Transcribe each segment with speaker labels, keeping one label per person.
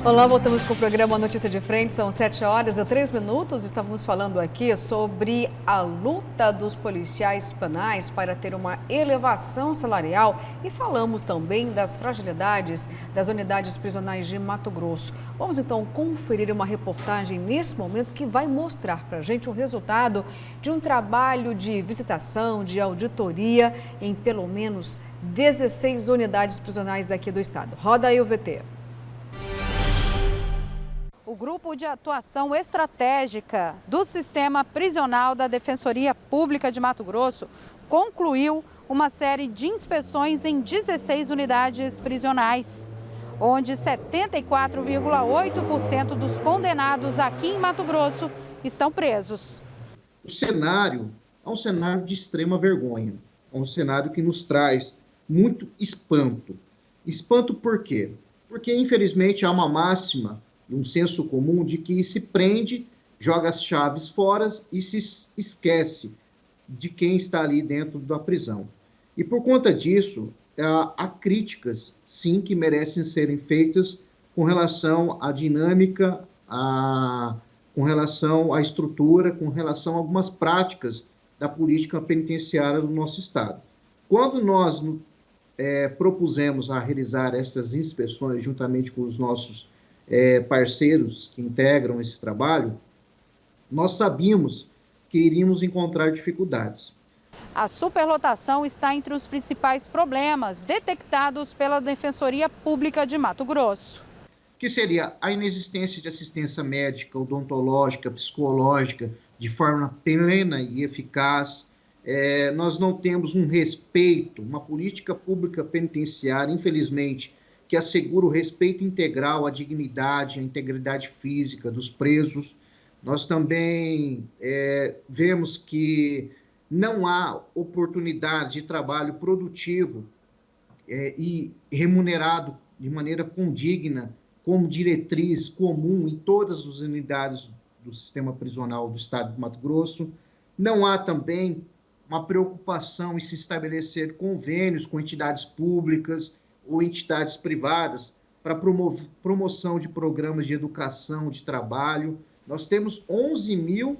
Speaker 1: Olá, voltamos com o programa Notícia de Frente, são 7h03. Estávamos falando aqui sobre a luta dos policiais penais para ter uma elevação salarial e falamos também das fragilidades das unidades prisionais de Mato Grosso. Vamos então conferir uma reportagem nesse momento que vai mostrar para a gente o resultado de um trabalho de visitação, de auditoria em pelo menos 16 unidades prisionais daqui do estado. Roda aí o VT.
Speaker 2: O Grupo de Atuação Estratégica do Sistema Prisional da Defensoria Pública de Mato Grosso concluiu uma série de inspeções em 16 unidades prisionais, onde 74,8% dos condenados aqui em Mato Grosso estão presos.
Speaker 3: O cenário é um cenário de extrema vergonha, é um cenário que nos traz muito espanto. Espanto por quê? Porque, infelizmente, há uma máxima, um senso comum de que se prende, joga as chaves fora e se esquece de quem está ali dentro da prisão. E por conta disso, há críticas, sim, que merecem serem feitas com relação à dinâmica, com relação à estrutura, com relação a algumas práticas da política penitenciária do nosso Estado. Quando nós propusemos a realizar essas inspeções juntamente com os nossos parceiros que integram esse trabalho, nós sabíamos que iríamos encontrar dificuldades.
Speaker 2: A superlotação está entre os principais problemas detectados pela Defensoria Pública de Mato Grosso.
Speaker 3: Que seria a inexistência de assistência médica, odontológica, psicológica, de forma plena e eficaz. Nós não temos um respeito, uma política pública penitenciária, infelizmente, que assegura o respeito integral à dignidade, à integridade física dos presos. Nós também vemos que não há oportunidade de trabalho produtivo e remunerado de maneira condigna, como diretriz comum em todas as unidades do sistema prisional do estado de Mato Grosso. Não há também uma preocupação em se estabelecer convênios com entidades públicas ou entidades privadas para promoção de programas de educação, de trabalho. Nós temos um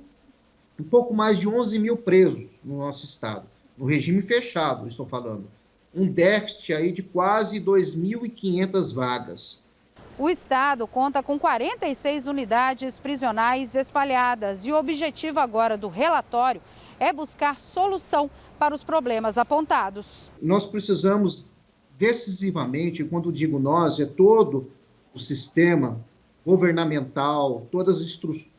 Speaker 3: pouco mais de 11 mil presos no nosso estado, no regime fechado, estou falando. Um déficit aí de quase 2.500 vagas.
Speaker 2: O estado conta com 46 unidades prisionais espalhadas e o objetivo agora do relatório é buscar solução para os problemas apontados.
Speaker 3: Nós precisamos decisivamente, quando digo nós, é todo o sistema governamental, todas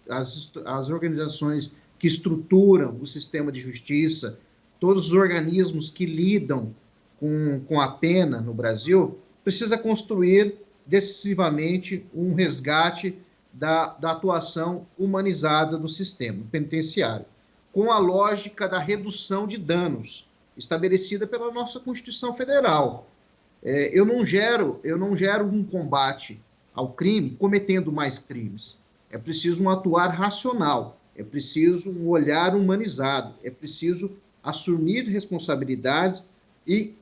Speaker 3: as organizações que estruturam o sistema de justiça, todos os organismos que lidam com a pena no Brasil, precisa construir decisivamente um resgate da atuação humanizada do sistema penitenciário, com a lógica da redução de danos estabelecida pela nossa Constituição Federal. Eu não gero um combate ao crime cometendo mais crimes. É preciso um atuar racional, é preciso um olhar humanizado, é preciso assumir responsabilidades e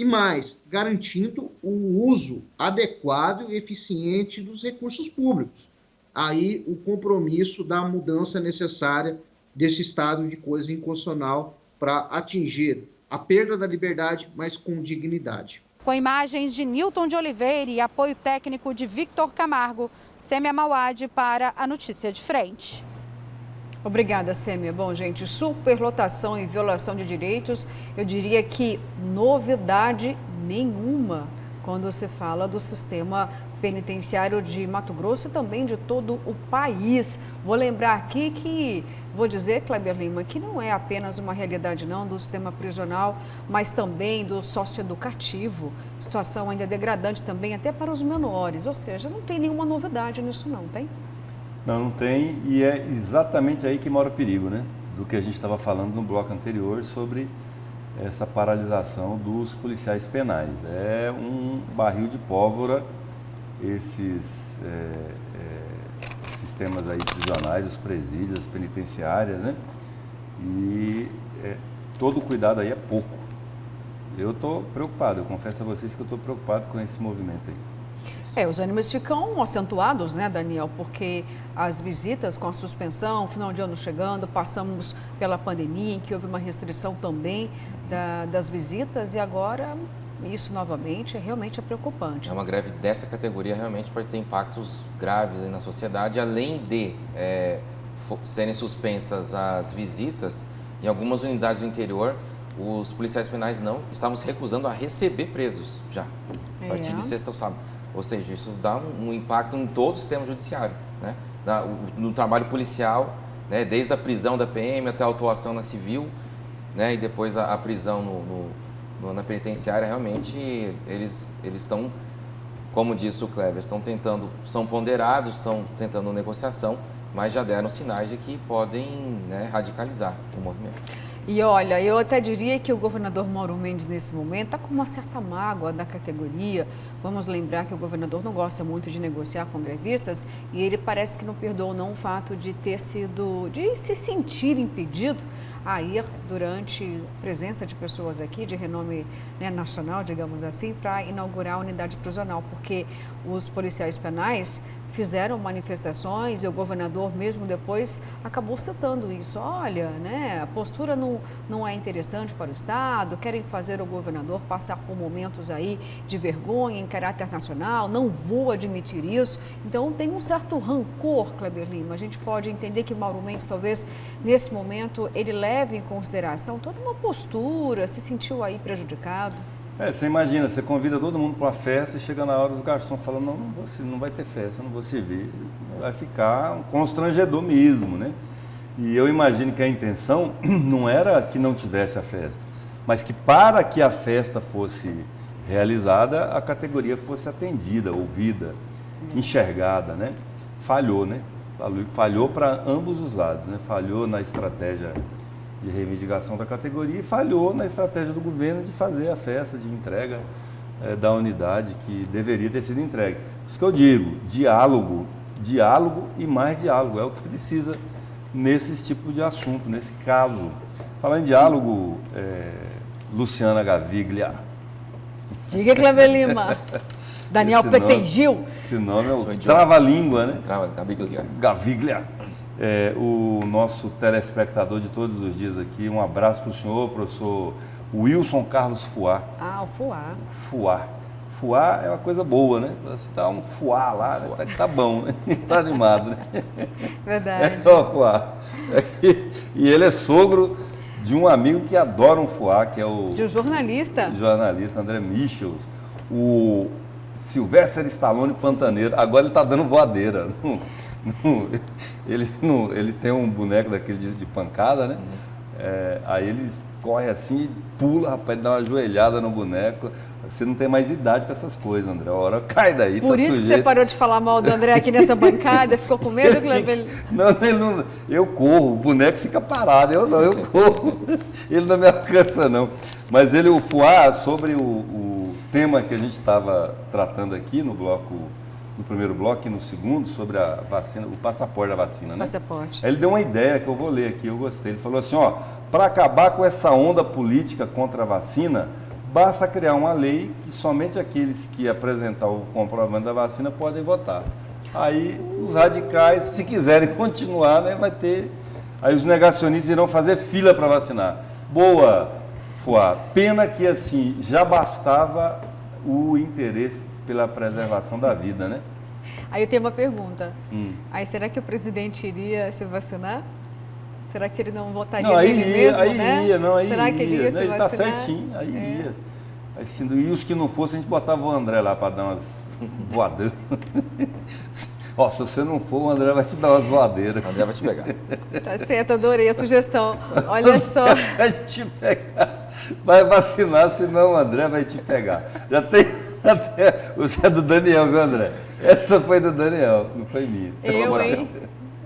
Speaker 3: mais, garantindo o uso adequado e eficiente dos recursos públicos. Aí o compromisso da mudança necessária desse estado de coisa inconstitucional para atingir a perda da liberdade, mas com dignidade.
Speaker 2: Com imagens de Nilton de Oliveira e apoio técnico de Victor Camargo, Sêmia Mauad para a Notícia de Frente.
Speaker 1: Obrigada, Sêmia. Bom, gente, superlotação e violação de direitos, eu diria que novidade nenhuma quando se fala do sistema penitenciário de Mato Grosso e também de todo o país. Vou lembrar aqui que, vou dizer, Kleber Lima, que não é apenas uma realidade não do sistema prisional, mas também do socioeducativo. Situação ainda degradante também até para os menores, ou seja, não tem nenhuma novidade nisso não, tem?
Speaker 4: Não tem, e é exatamente aí que mora o perigo, né? Do que a gente estava falando no bloco anterior sobre essa paralisação dos policiais penais. É um barril de pólvora esses sistemas aí prisionais, os presídios, as penitenciárias, né? E todo cuidado aí é pouco. Eu estou preocupado, eu confesso a vocês que eu estou preocupado com esse movimento aí.
Speaker 1: Os ânimos ficam acentuados, né, Daniel? Porque as visitas com a suspensão, final de ano chegando, passamos pela pandemia, em que houve uma restrição também das visitas, e agora isso novamente realmente é preocupante.
Speaker 5: É uma greve dessa categoria, realmente pode ter impactos graves aí na sociedade, além de serem suspensas as visitas, em algumas unidades do interior, os policiais penais não estamos recusando a receber presos já, a partir de sexta ou sábado. Ou seja, isso dá um impacto em todo o sistema judiciário, né? No trabalho policial, né? Desde a prisão da PM até a autuação na civil, né? E depois a prisão na penitenciária. Realmente eles estão, como disse o Kleber, são ponderados, estão tentando negociação, mas já deram sinais de que podem, né, radicalizar o movimento.
Speaker 1: E olha, eu até diria que o governador Mauro Mendes, nesse momento, está com uma certa mágoa da categoria. Vamos lembrar que o governador não gosta muito de negociar com grevistas, e ele parece que não perdoa não o fato de de se sentir impedido a ir durante a presença de pessoas aqui de renome, né, nacional, digamos assim, para inaugurar a unidade prisional, porque os policiais penais fizeram manifestações e o governador mesmo depois acabou citando isso. Olha, né, a postura não é interessante para o Estado, querem fazer o governador passar por momentos aí de vergonha em caráter nacional, não vou admitir isso. Então tem um certo rancor, Kleber Lima. A gente pode entender que Mauro Mendes talvez nesse momento ele leve em consideração toda uma postura, se sentiu aí prejudicado.
Speaker 4: Você imagina, você convida todo mundo para uma festa e chega na hora os garçons falam, não vai ter festa, não vou servir. Vai ficar um constrangedor mesmo, né? E eu imagino que a intenção não era que não tivesse a festa, mas que para que a festa fosse realizada, a categoria fosse atendida, ouvida, enxergada, né? Falhou, né? Falhou para ambos os lados, né? Falhou na estratégia de reivindicação da categoria e falhou na estratégia do governo de fazer a festa de entrega da unidade que deveria ter sido entregue. Por isso que eu digo, diálogo e mais diálogo é o que precisa nesse tipo de assunto, nesse caso. Falando em diálogo, Luciana Gaviglia.
Speaker 1: Diga, Kleber Lima. Daniel Petegil.
Speaker 4: Esse nome é o trava-língua, né?
Speaker 5: Gaviglia.
Speaker 4: O nosso telespectador de todos os dias aqui, um abraço para o senhor, professor Wilson Carlos Fuá.
Speaker 1: O Fuá.
Speaker 4: Fuá é uma coisa boa, né? Você dá um fuá lá, né? Tá bom, né? Tá animado, né?
Speaker 1: Verdade.
Speaker 4: Fuá. E ele é sogro de um amigo que adora um fuá, que é
Speaker 1: de um jornalista.
Speaker 4: André Michels, o Sylvester Stallone Pantaneiro. Agora ele está dando voadeira. Ele tem um boneco daquele de pancada, né? Aí ele corre assim, pula, rapaz, dá uma joelhada no boneco. Você não tem mais idade para essas coisas, André. A hora cai daí.
Speaker 1: Por isso que você parou de falar mal do André aqui nessa bancada? Ficou com medo, Kleber?
Speaker 4: Não, eu corro, o boneco fica parado. Eu corro. Ele não me alcança, não. Mas o Fuá, sobre o tema que a gente estava tratando aqui no primeiro bloco e no segundo, sobre a vacina, o passaporte da vacina, né?
Speaker 1: Passaporte.
Speaker 4: Aí ele deu uma ideia que eu vou ler aqui, eu gostei. Ele falou assim, para acabar com essa onda política contra a vacina, basta criar uma lei que somente aqueles que apresentar o comprovante da vacina podem votar. Aí os radicais, se quiserem continuar, né, vai ter... Aí os negacionistas irão fazer fila para vacinar. Boa, Fuá. Pena que assim, já bastava o interesse pela preservação da vida, né?
Speaker 1: Aí eu tenho uma pergunta. Aí será que o presidente iria se vacinar? Será que ele não votaria nele mesmo, né?
Speaker 4: Será
Speaker 1: que ele ia se vacinar?
Speaker 4: Ele tá certinho, ia. E os que não fossem, a gente botava o André lá para dar umas voadeiras. Se você não for, o André vai te dar umas voadeiras.
Speaker 5: O André vai te pegar.
Speaker 1: Tá certo, adorei a sugestão. Olha só.
Speaker 4: Vai te pegar. Vai vacinar, senão o André vai te pegar. Já tem até... Você é do Daniel, viu, André? Essa foi do Daniel, não foi minha.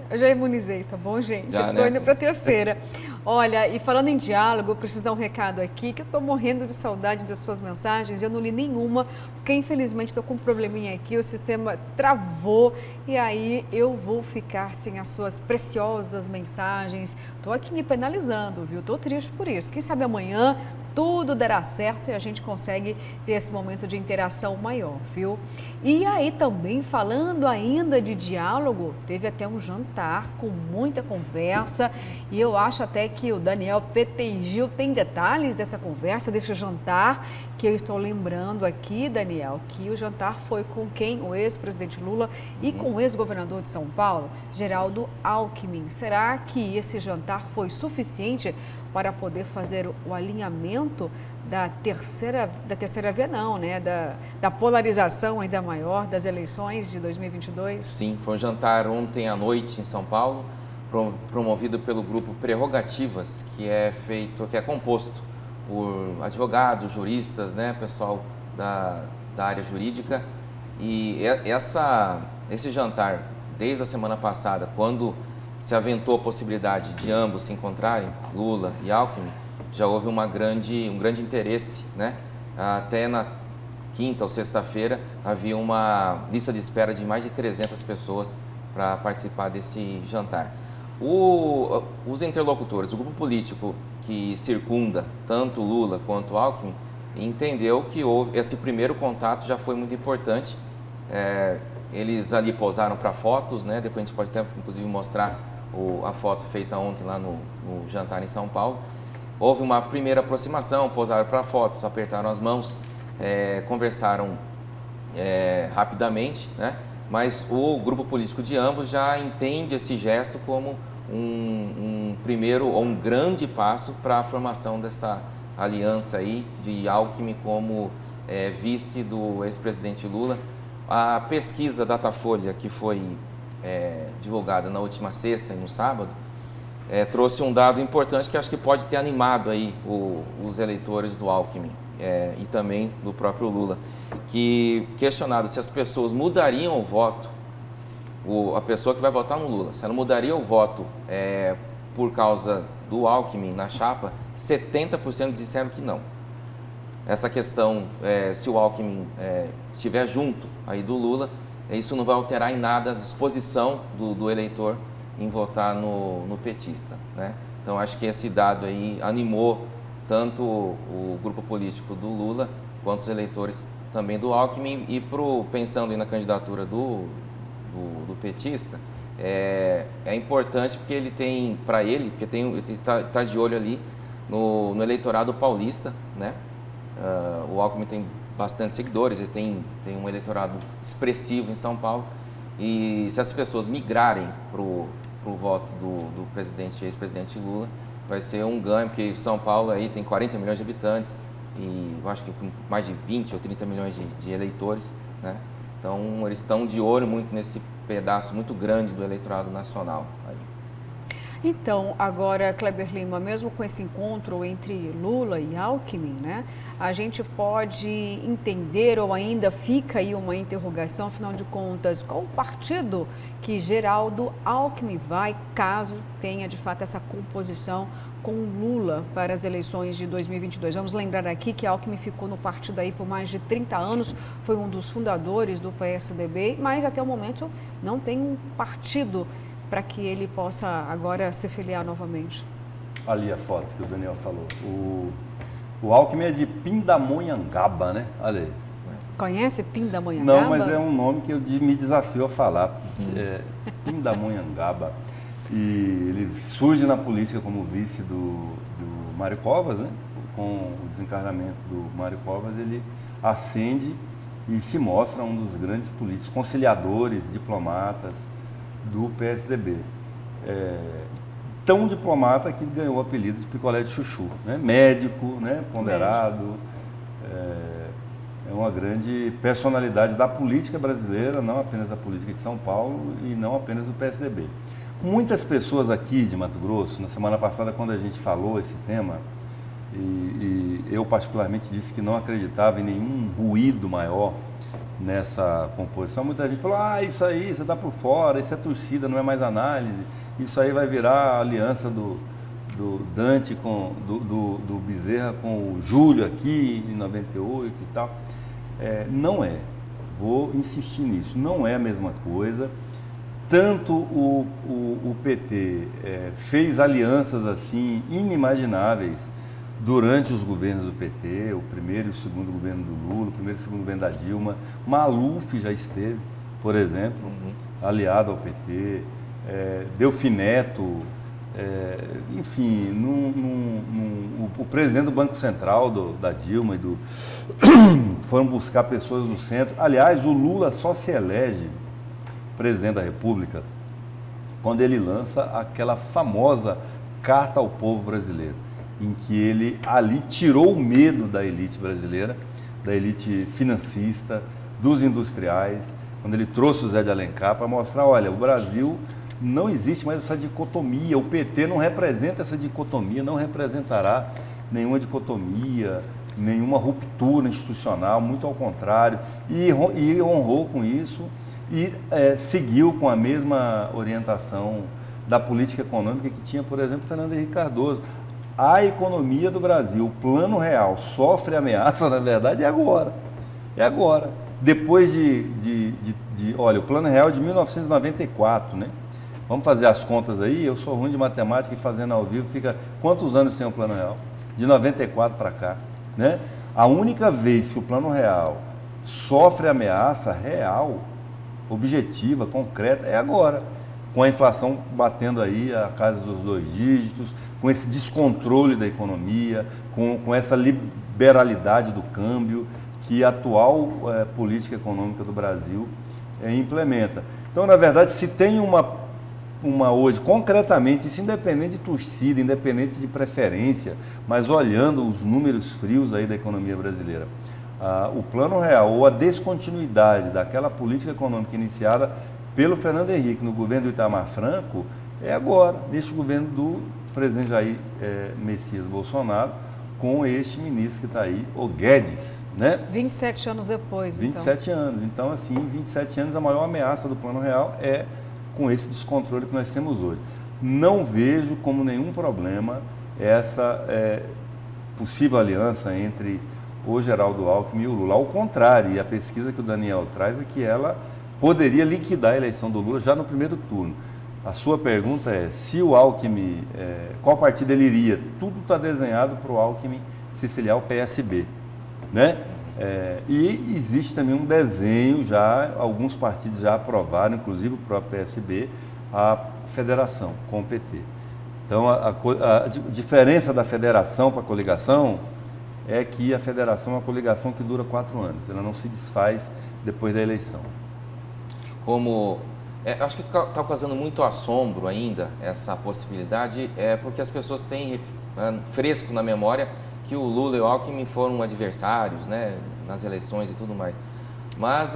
Speaker 1: Eu já imunizei, tá bom, gente?
Speaker 5: Já,
Speaker 1: Estou indo para a terceira. Olha, e falando em diálogo, eu preciso dar um recado aqui, que eu estou morrendo de saudade das suas mensagens. Eu não li nenhuma, porque infelizmente estou com um probleminha aqui, o sistema travou e aí eu vou ficar sem as suas preciosas mensagens. Estou aqui me penalizando, viu? Estou triste por isso. Quem sabe amanhã tudo dará certo e a gente consegue ter esse momento de interação maior, viu? E aí também, falando ainda de diálogo, teve até um jantar com muita conversa e eu acho até que o Daniel Petengil tem detalhes dessa conversa, desse jantar, que eu estou lembrando aqui, Daniel, que o jantar foi com quem? O ex-presidente Lula e com o ex-governador de São Paulo, Geraldo Alckmin. Será que esse jantar foi suficiente para poder fazer o alinhamento da terceira via, não, né? Da polarização ainda maior das eleições de 2022?
Speaker 5: Sim, foi um jantar ontem à noite em São Paulo, promovido pelo grupo Prerrogativas, que é composto por advogados, juristas, né, pessoal da área jurídica. E esse jantar, desde a semana passada, quando se aventou a possibilidade de ambos se encontrarem, Lula e Alckmin, já houve um grande interesse, né? Até na quinta ou sexta-feira havia uma lista de espera de mais de 300 pessoas para participar desse jantar. Os interlocutores, o grupo político que circunda tanto Lula quanto Alckmin, entendeu que esse primeiro contato já foi muito importante. Eles ali posaram para fotos, né? Depois a gente pode até, inclusive, mostrar a foto feita ontem lá no jantar em São Paulo. Houve uma primeira aproximação, posaram para fotos, apertaram as mãos, conversaram rapidamente, né? Mas o grupo político de ambos já entende esse gesto como um primeiro ou um grande passo para a formação dessa aliança aí de Alckmin como vice do ex-presidente Lula. A pesquisa Datafolha, que foi divulgada na última sexta e no sábado, trouxe um dado importante que acho que pode ter animado aí os eleitores do Alckmin e também do próprio Lula, que questionado se as pessoas mudariam o voto, a pessoa que vai votar no Lula, se ela mudaria o voto por causa do Alckmin na chapa, 70% disseram que não. Essa questão, se o Alckmin estiver junto aí do Lula, isso não vai alterar em nada a disposição do eleitor em votar no petista, né? Então, acho que esse dado aí animou tanto o grupo político do Lula quanto os eleitores também do Alckmin. E pensando aí na candidatura do petista, é importante porque ele tem, porque ele está de olho ali no eleitorado paulista, né? O Alckmin tem bastante seguidores, ele tem um eleitorado expressivo em São Paulo, e se as pessoas migrarem para o voto do ex-presidente Lula, vai ser um ganho, porque São Paulo aí tem 40 milhões de habitantes e eu acho que com mais de 20 ou 30 milhões de eleitores, né? Então, eles estão de olho muito nesse pedaço muito grande do eleitorado nacional aí.
Speaker 1: Então, agora, Kleber Lima, mesmo com esse encontro entre Lula e Alckmin, né, a gente pode entender ou ainda fica aí uma interrogação, afinal de contas, qual o partido que Geraldo Alckmin vai, caso tenha de fato essa composição com Lula para as eleições de 2022. Vamos lembrar aqui que Alckmin ficou no partido aí por mais de 30 anos, foi um dos fundadores do PSDB, mas até o momento não tem um partido para que ele possa agora se filiar novamente.
Speaker 4: Ali a foto que o Daniel falou. O Alckmin é de Pindamonhangaba, né? Olha aí.
Speaker 1: Conhece Pindamonhangaba?
Speaker 4: Não, mas é um nome que eu me desafio a falar. Pindamonhangaba. E ele surge na política como vice do Mário Covas, né? Com o desencarnamento do Mário Covas, ele ascende e se mostra um dos grandes políticos, conciliadores, diplomatas do PSDB. Tão diplomata que ganhou o apelido de picolé de chuchu, né? Médico, né? Ponderado, é uma grande personalidade da política brasileira, não apenas da política de São Paulo e não apenas do PSDB. Muitas pessoas aqui de Mato Grosso, na semana passada, quando a gente falou esse tema, e eu particularmente disse que não acreditava em nenhum ruído maior nessa composição, muita gente falou, isso aí, você está por fora, isso é torcida, não é mais análise, isso aí vai virar a aliança do Dante do Bezerra com o Júlio aqui em 98 e tal. Não é, vou insistir nisso, não é a mesma coisa. Tanto o PT fez alianças assim inimagináveis durante os governos do PT, o primeiro e o segundo governo do Lula, o primeiro e o segundo governo da Dilma. Maluf já esteve, por exemplo, aliado ao PT, Delfim Neto, enfim, o presidente do Banco Central da Dilma e foram buscar pessoas no centro. Aliás, o Lula só se elege presidente da República quando ele lança aquela famosa Carta ao Povo Brasileiro, em que ele ali tirou o medo da elite brasileira, da elite financista, dos industriais, quando ele trouxe o Zé de Alencar para mostrar, olha, o Brasil não existe mais essa dicotomia, o PT não representa essa dicotomia, não representará nenhuma dicotomia, nenhuma ruptura institucional, muito ao contrário, e honrou com isso e seguiu com a mesma orientação da política econômica que tinha, por exemplo, Fernando Henrique Cardoso. A economia do Brasil, o Plano Real, sofre ameaça, na verdade, é agora. É agora. Depois olha, o Plano Real é de 1994, né? Vamos fazer as contas aí, eu sou ruim de matemática e fazendo ao vivo, fica quantos anos tem o Plano Real? De 94 para cá, né? A única vez que o Plano Real sofre ameaça real, objetiva, concreta, é agora. Com a inflação batendo aí a casa dos 2 dígitos, com esse descontrole da economia, com essa liberalidade do câmbio que a atual política econômica do Brasil implementa. Então, na verdade, se tem uma hoje, concretamente, isso independente de torcida, independente de preferência, mas olhando os números frios aí da economia brasileira, o Plano Real ou a descontinuidade daquela política econômica iniciada pelo Fernando Henrique no governo do Itamar Franco é agora, neste governo do presidente Jair Messias Bolsonaro, com este ministro que está aí, o Guedes, né?
Speaker 1: 27 anos depois,
Speaker 4: 27 anos. Então, assim, 27 anos, a maior ameaça do Plano Real é com esse descontrole que nós temos hoje. Não vejo como nenhum problema essa possível aliança entre o Geraldo Alckmin e o Lula. Ao contrário, e a pesquisa que o Daniel traz é que ela poderia liquidar a eleição do Lula já no primeiro turno. A sua pergunta é, se o Alckmin, qual partido ele iria? Tudo está desenhado para o Alckmin se filiar ao PSB, né? E existe também um desenho, já alguns partidos já aprovaram, inclusive o próprio PSB, a federação com o PT. Então, a diferença da federação para a coligação é que a federação é uma coligação que dura 4 anos, ela não se desfaz depois da eleição.
Speaker 5: Acho que está causando muito assombro ainda essa possibilidade, porque as pessoas têm fresco na memória que o Lula e o Alckmin foram adversários, né, nas eleições e tudo mais. Mas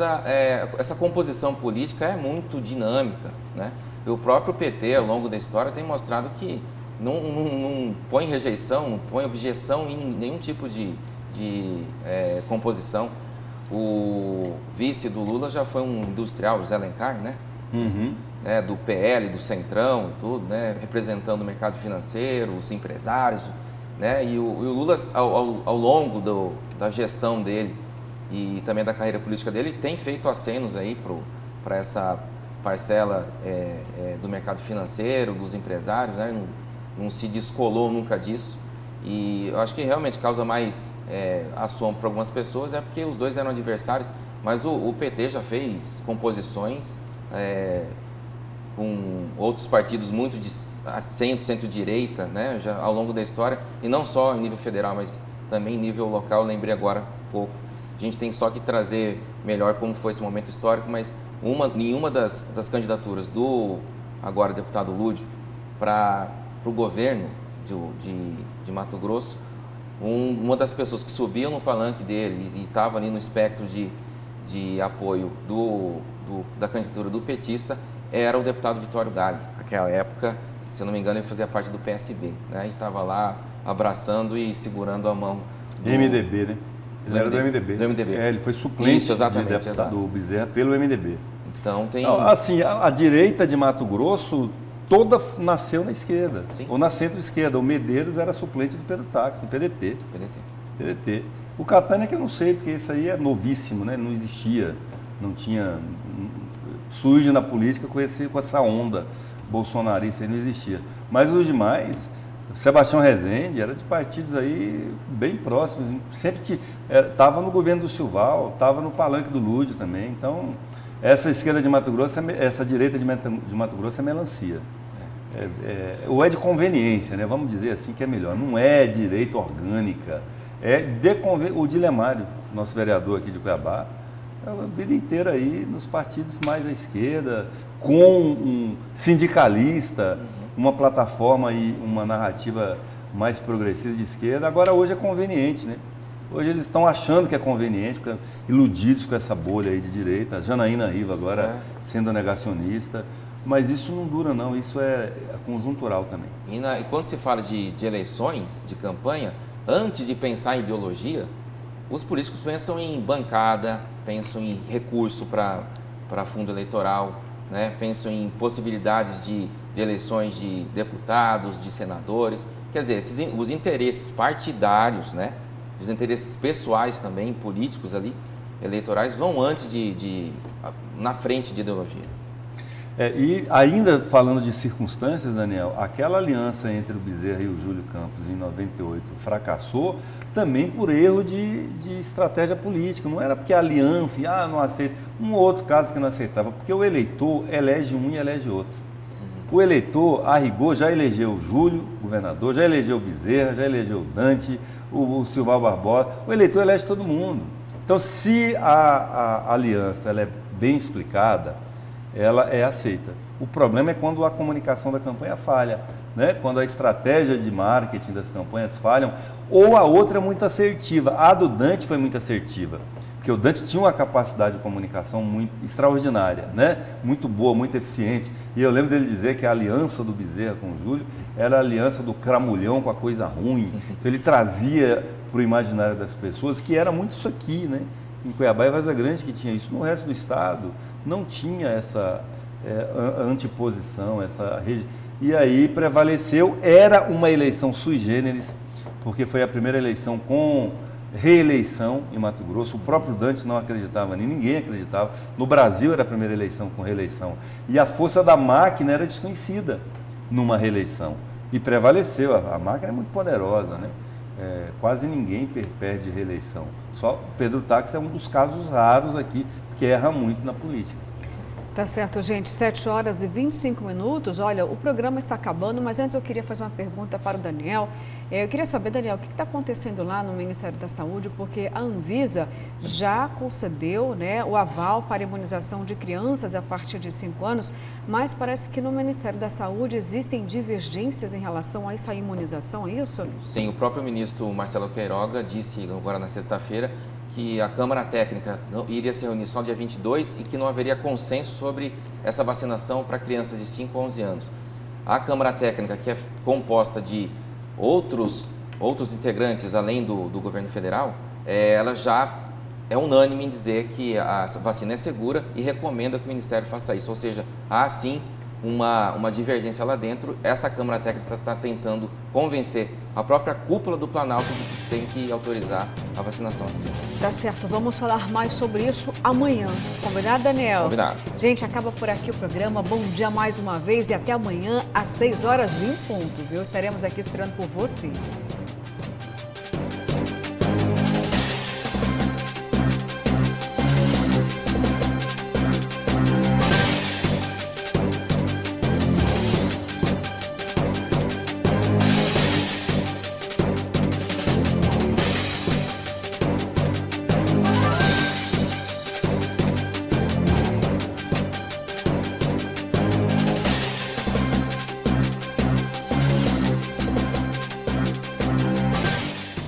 Speaker 5: essa composição política é muito dinâmica, né? E o próprio PT, ao longo da história, tem mostrado que não põe rejeição, não põe objeção em nenhum tipo de composição. O vice do Lula já foi um industrial, o Zé Alencar, né?
Speaker 4: Uhum.
Speaker 5: Do PL, do Centrão e tudo, né? Representando o mercado financeiro, os empresários, né? E o Lula, ao longo da gestão dele e também da carreira política dele, tem feito acenos aí para essa parcela do mercado financeiro, dos empresários, né? Não se descolou nunca disso. E eu acho que realmente causa mais assombro para algumas pessoas porque os dois eram adversários, mas o PT já fez composições com outros partidos muito de centro-direita, né, já ao longo da história, e não só em nível federal, mas também em nível local. Eu lembrei agora um pouco. A gente tem só que trazer melhor como foi esse momento histórico, mas nenhuma das candidaturas do agora deputado Lúdio para o governo de Mato Grosso, uma das pessoas que subiam no palanque dele e estava ali no espectro de apoio da candidatura do petista era o deputado Vitório Gale. Naquela época, se eu não me engano, ele fazia parte do PSB, né? A gente estava lá abraçando e segurando a mão do
Speaker 4: MDB, né? Ele era do MDB.
Speaker 5: Do MDB.
Speaker 4: Ele foi suplente
Speaker 5: Isso, exatamente,
Speaker 4: de deputado do Bezerra pelo MDB.
Speaker 5: Então tem...
Speaker 4: Não, assim, a direita de Mato Grosso toda nasceu na esquerda,
Speaker 5: Sim.
Speaker 4: ou na centro-esquerda. O Medeiros era suplente do Pedro Táxi, no PDT. O Catânia que eu não sei, porque isso aí é novíssimo, né? Não existia, não tinha... Surge na política com essa onda bolsonarista, aí não existia. Mas os demais, Sebastião Rezende era de partidos aí bem próximos, sempre estava no governo do Silval, estava no palanque do Lúdio também. Então, essa esquerda de Mato Grosso, essa direita de Mato Grosso é melancia. Ou é de conveniência, né? Vamos dizer assim que é melhor. Não é direita orgânica, o Dilemário, nosso vereador aqui de Cuiabá, a vida inteira aí nos partidos mais à esquerda, com um sindicalista, uma plataforma e uma narrativa mais progressista de esquerda. Agora hoje é conveniente, né? Hoje eles estão achando que é conveniente, iludidos com essa bolha aí de direita. A Janaína Riva agora sendo negacionista. Mas isso não dura não, isso é conjuntural também.
Speaker 5: E quando se fala de eleições, de campanha, antes de pensar em ideologia, os políticos pensam em bancada, pensam em recurso para fundo eleitoral, né? Pensam em possibilidades de eleições de deputados, de senadores. Quer dizer, os interesses partidários, né? Os interesses pessoais também, políticos ali, eleitorais, vão antes na frente de ideologia.
Speaker 4: E ainda falando de circunstâncias, Daniel, aquela aliança entre o Bezerra e o Júlio Campos em 98 fracassou também por erro de estratégia política. Não era porque a aliança, não aceita. Um outro caso que não aceitava, porque o eleitor elege um e elege outro. O eleitor, a rigor, já elegeu o Júlio, governador, já elegeu o Bezerra, já elegeu o Dante, o Silval Barbosa. O eleitor elege todo mundo. Então, se a aliança ela é bem explicada, ela é aceita. O problema é quando a comunicação da campanha falha, né? Quando a estratégia de marketing das campanhas falham, ou a outra é muito assertiva. A do Dante foi muito assertiva, porque o Dante tinha uma capacidade de comunicação muito extraordinária, né? Muito boa, muito eficiente. E eu lembro dele dizer que a aliança do Bezerra com o Júlio era a aliança do cramulhão com a coisa ruim. Então ele trazia para o imaginário das pessoas que era muito isso aqui, né? Em Cuiabá e Varza Grande que tinha isso. No resto do estado não tinha essa antiposição, e aí prevaleceu. Era uma eleição sui generis, porque foi a primeira eleição com reeleição em Mato Grosso. O próprio Dante não acreditava, ninguém acreditava. No Brasil era a primeira eleição com reeleição. E a força da máquina era desconhecida numa reeleição. E prevaleceu. A máquina é muito poderosa, né? Quase ninguém perde reeleição. Só Pedro Táxi é um dos casos raros aqui que erra muito na política.
Speaker 1: Tá certo, gente. 7h25. Olha, o programa está acabando, mas antes eu queria fazer uma pergunta para o Daniel. Eu queria saber, Daniel, o que está acontecendo lá no Ministério da Saúde, porque a Anvisa já concedeu, né, o aval para a imunização de crianças a partir de 5 anos, mas parece que no Ministério da Saúde existem divergências em relação a essa imunização, é isso?
Speaker 5: Sim, o próprio ministro Marcelo Queiroga disse agora na sexta-feira que a Câmara Técnica iria se reunir só dia 22 e que não haveria consenso sobre essa vacinação para crianças de 5 a 11 anos. A Câmara Técnica, que é composta de outros integrantes além do governo federal, ela já é unânime em dizer que a vacina é segura e recomenda que o Ministério faça isso. Ou seja, há sim uma divergência lá dentro. Essa Câmara Técnica está tentando convencer a própria cúpula do Planalto de que tem que autorizar a vacinação às crianças.
Speaker 1: Tá certo, vamos falar mais sobre isso amanhã. Combinado, Daniel?
Speaker 5: Combinado.
Speaker 1: Gente, acaba por aqui o programa. Bom dia mais uma vez e até amanhã às 6h em ponto, viu? Estaremos aqui esperando por você.